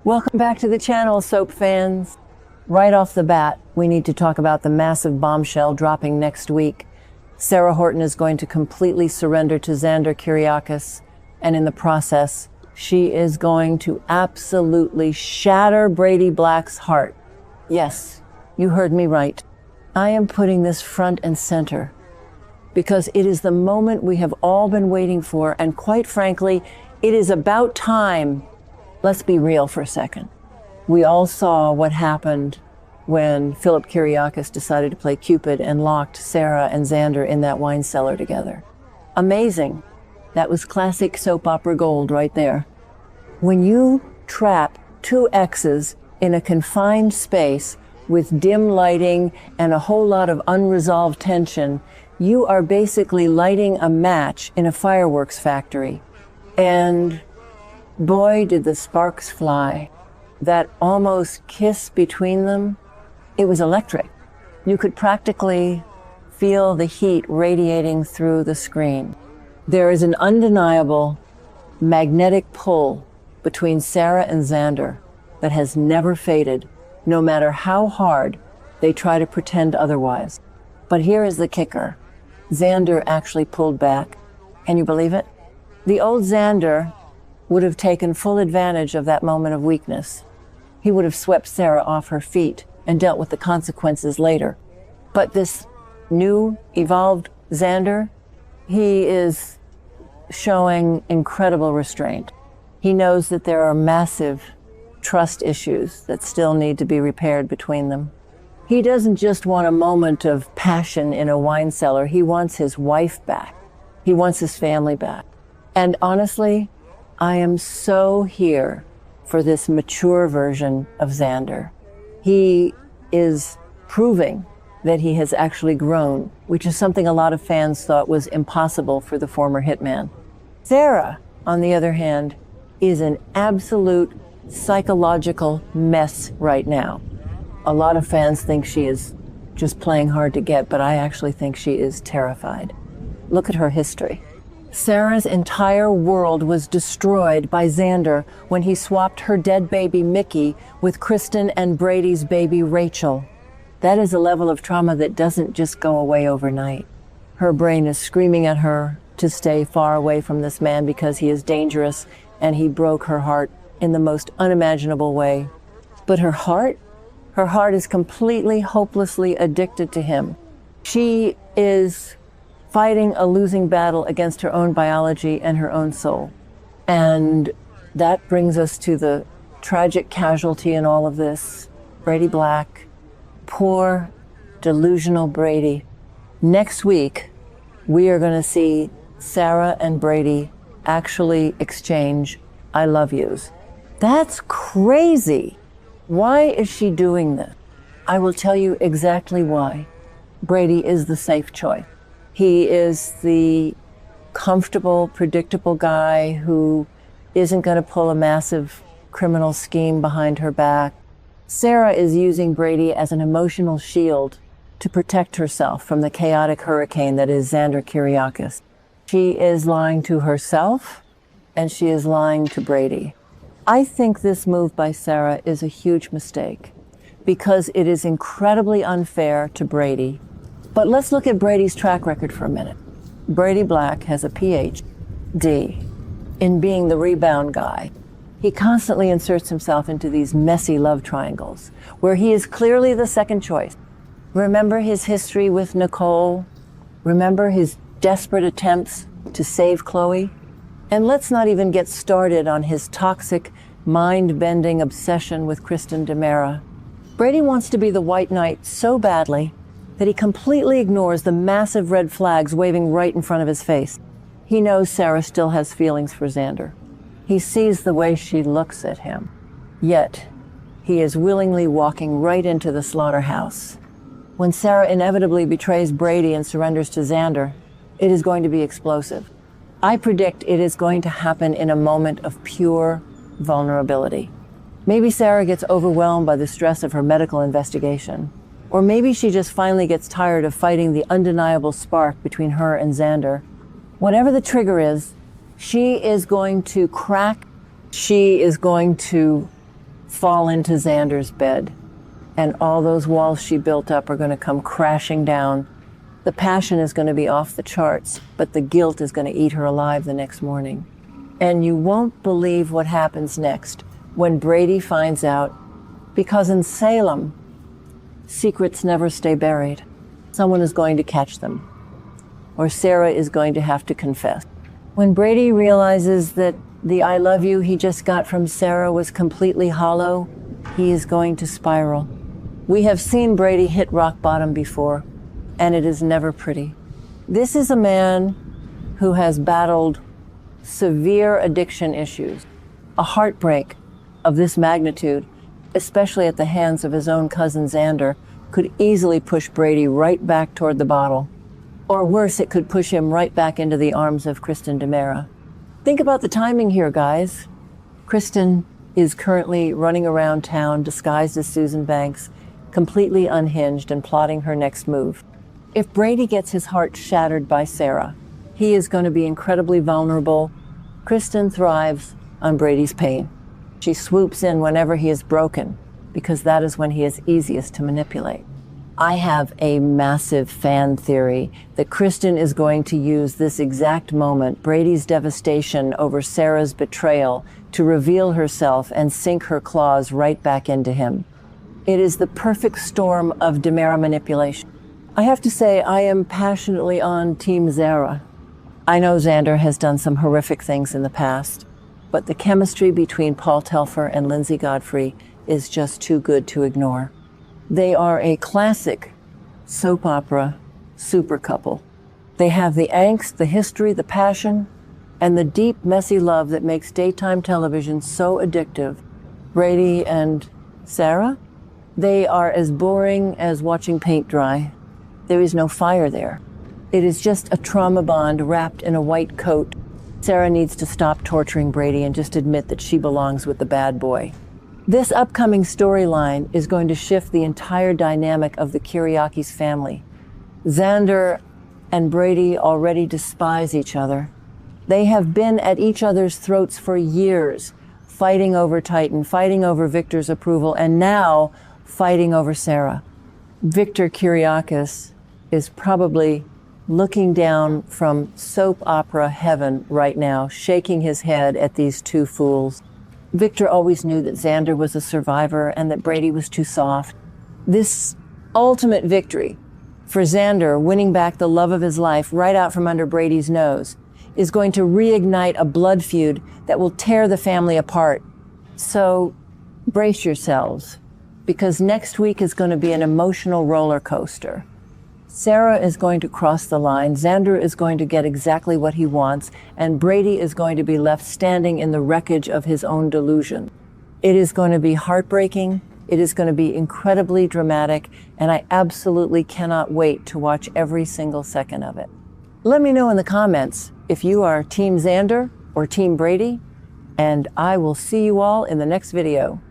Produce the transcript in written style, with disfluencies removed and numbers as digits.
Welcome back to the channel, soap fans. Right off the bat, we need to talk about the massive bombshell dropping next week. Sarah Horton is going to completely surrender to Xander Kiriakis, and in the process, she is going to absolutely shatter Brady Black's heart. Yes, you heard me right. I am putting this front and center because it is the moment we have all been waiting for, and quite frankly, it is about time. Let's be real for a second. We all saw what happened when Philip Kiriakis decided to play Cupid and locked Sarah and Xander in that wine cellar together. Amazing. That was classic soap opera gold right there. When you trap two exes in a confined space with dim lighting and a whole lot of unresolved tension, you are basically lighting a match in a fireworks factory. And boy, did the sparks fly. That almost kiss between them, it was electric. You could practically feel the heat radiating through the screen. There is an undeniable magnetic pull between Sarah and Xander that has never faded, no matter how hard they try to pretend otherwise. But here is the kicker. Xander actually pulled back. Can you believe it? The old Xander would have taken full advantage of that moment of weakness. He would have swept Sarah off her feet and dealt with the consequences later. But this new, evolved Xander, he is showing incredible restraint. He knows that there are massive trust issues that still need to be repaired between them. He doesn't just want a moment of passion in a wine cellar. He wants his wife back. He wants his family back. And honestly, I am so here for this mature version of Xander. He is proving that he has actually grown, which is something a lot of fans thought was impossible for the former hitman. Sarah, on the other hand, is an absolute psychological mess right now. A lot of fans think she is just playing hard to get, but I actually think she is terrified. Look at her history. Sarah's entire world was destroyed by Xander when he swapped her dead baby Mickey with Kristen and Brady's baby Rachel. That is a level of trauma that doesn't just go away overnight. Her brain is screaming at her to stay far away from this man because he is dangerous and he broke her heart in the most unimaginable way. But her heart is completely, hopelessly addicted to him. She is fighting a losing battle against her own biology and her own soul. And that brings us to the tragic casualty in all of this, Brady Black. Poor, delusional Brady. Next week, we are going to see Sarah and Brady actually exchange I love yous. That's crazy. Why is she doing this? I will tell you exactly why. Brady is the safe choice. He is the comfortable, predictable guy who isn't going to pull a massive criminal scheme behind her back. Sarah is using Brady as an emotional shield to protect herself from the chaotic hurricane that is Xander Kiriakis. She is lying to herself, and she is lying to Brady. I think this move by Sarah is a huge mistake because it is incredibly unfair to Brady. But let's look at Brady's track record for a minute. Brady Black has a PhD in being the rebound guy. He constantly inserts himself into these messy love triangles where he is clearly the second choice. Remember his history with Nicole? Remember his desperate attempts to save Chloe? And let's not even get started on his toxic, mind-bending obsession with Kristen DiMera. Brady wants to be the white knight so badly that he completely ignores the massive red flags waving right in front of his face. He knows Sarah still has feelings for Xander. He sees the way she looks at him. Yet, he is willingly walking right into the slaughterhouse. When Sarah inevitably betrays Brady and surrenders to Xander, it is going to be explosive. I predict it is going to happen in a moment of pure vulnerability. Maybe Sarah gets overwhelmed by the stress of her medical investigation. Or maybe she just finally gets tired of fighting the undeniable spark between her and Xander. Whatever the trigger is, she is going to crack. She is going to fall into Xander's bed, and all those walls she built up are going to come crashing down. The passion is going to be off the charts, but the guilt is going to eat her alive the next morning. And you won't believe what happens next when Brady finds out, because in Salem, secrets never stay buried. Someone is going to catch them, or Sarah is going to have to confess. When Brady realizes that the I love you he just got from Sarah was completely hollow, he is going to spiral. We have seen Brady hit rock bottom before, and it is never pretty. This is a man who has battled severe addiction issues. A heartbreak of this magnitude, especially at the hands of his own cousin Xander, could easily push Brady right back toward the bottle. Or worse, it could push him right back into the arms of Kristen DiMera. Think about the timing here, guys. Kristen is currently running around town disguised as Susan Banks, completely unhinged and plotting her next move. If Brady gets his heart shattered by Sarah, he is going to be incredibly vulnerable. Kristen thrives on Brady's pain. She swoops in whenever he is broken, because that is when he is easiest to manipulate. I have a massive fan theory that Kristen is going to use this exact moment, Brady's devastation over Sarah's betrayal, to reveal herself and sink her claws right back into him. It is the perfect storm of DiMera manipulation. I have to say, I am passionately on Team Xarah. I know Xander has done some horrific things in the past, but the chemistry between Paul Telfer and Lindsay Godfrey is just too good to ignore. They are a classic soap opera super couple. They have the angst, the history, the passion, and the deep, messy love that makes daytime television so addictive. Brady and Sarah, they are as boring as watching paint dry. There is no fire there. It is just a trauma bond wrapped in a white coat. Sarah needs to stop torturing Brady and just admit that she belongs with the bad boy. This upcoming storyline is going to shift the entire dynamic of the Kiriakis family. Xander and Brady already despise each other. They have been at each other's throats for years, fighting over Titan, fighting over Victor's approval, and now fighting over Sarah. Victor Kiriakis is probably looking down from soap opera heaven right now, shaking his head at these two fools. Victor always knew that Xander was a survivor and that Brady was too soft. This ultimate victory for Xander, winning back the love of his life right out from under Brady's nose, is going to reignite a blood feud that will tear the family apart. So brace yourselves, because next week is going to be an emotional roller coaster. Sarah is going to cross the line, Xander is going to get exactly what he wants, and Brady is going to be left standing in the wreckage of his own delusion. It is going to be heartbreaking, it is going to be incredibly dramatic, and I absolutely cannot wait to watch every single second of it. Let me know in the comments if you are Team Xander or Team Brady, and I will see you all in the next video.